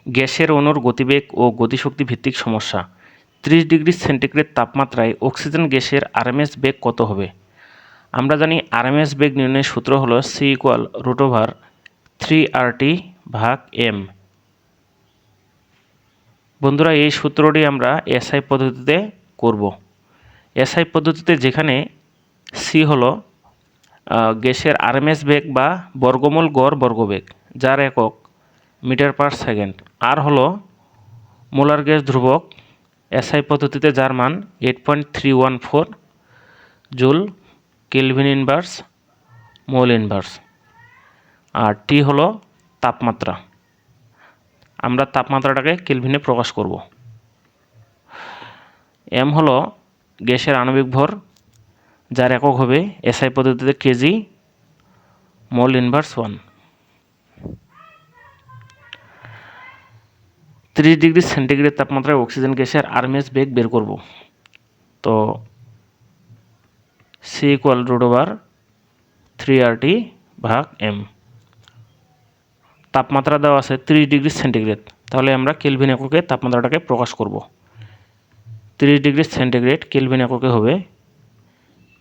গ্যাসের অণুর গতিবেগ ও গতিশক্তি ভিত্তিক সমস্যা। 30 ডিগ্রি সেন্টিগ্রেড তাপমাত্রায় অক্সিজেন গ্যাসের আরএমএস বেগ কত হবে? আমরা জানি আরএমএস বেগ নির্ণয়ের সূত্র হলো C=√3RT/m। বন্ধুরা, এই সূত্রটি আমরা এসআই পদ্ধতিতে করব। এসআই পদ্ধতিতে যেখানে সি হলো গ্যাসের আরএমএস বেগ বা বর্গমূল গড় বর্গবেগ, যার একক মিটার পার সেকেন্ড। আর হলো মোলার গ্যাস ধ্রুবক এসআই পদ্ধতিতে, যার মান 8.314 joule kelvin inverse mole inverse. আর টি হলো তাপমাত্রা, আমরা তাপমাত্রাটাকে কেলভিনে প্রকাশ করব। এম হলো গ্যাসের আণবিক ভর, যার একক হবে এসআই পদ্ধতিতে kg mole inverse 1। 30 degree centigrade তাপমাত্রায় অক্সিজেন গ্যাসের আরএমএস বেগ বের করব। তো C=√3RT/m। তাপমাত্রা দেওয়া আছে 30 ডিগ্রি সেন্টিগ্রেড, তাহলে আমরা কেলভিন এককে তাপমাত্রাটাকে প্রকাশ করব। 30 ডিগ্রি সেন্টিগ্রেড কেলভিন এককে হবে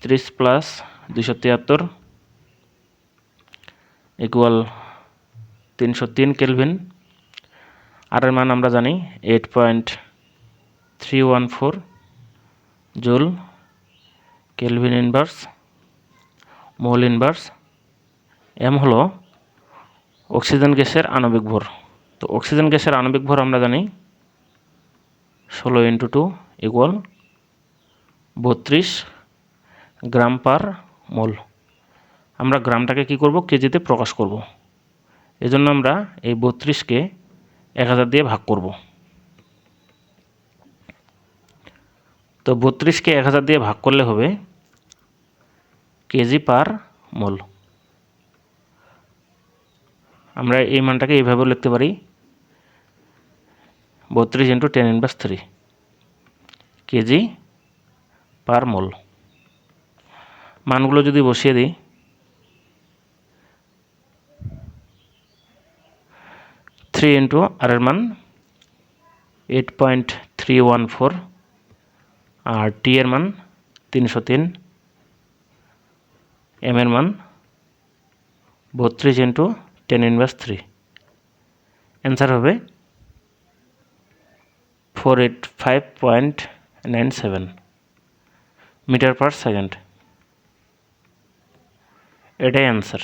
30 + 273 = 303 কেলভিন। আর এর মান আমরা জানি 8.314 joule kelvin inverse mole inverse. M হলো অক্সিজেন গ্যাসের আণবিক ভর। তো অক্সিজেন গ্যাসের আণবিক ভর আমরা জানি 16 × 2 = 32 গ্রাম পার মোল। আমরা গ্রামটাকে কি করব? কেজিতে প্রকাশ করব। এজন্য আমরা এই 32কে 1000 দিয়ে ভাগ করব। তো 32কে 1000 দিয়ে ভাগ করলে হবে কেজি পার মোল। আমরা এই মানটাকে এইভাবেও লিখতে পারি 32 × 10⁻³ কেজি পার মোল। মানগুলো যদি বসিয়ে দিই, 3 × আর এর মান 8.314 আর টি এর মান 303, এম এর মান 32 × 10⁻³। অ্যান্সার হবে 485.97 মিটার পার সেকেন্ড। এটাই অ্যান্সার।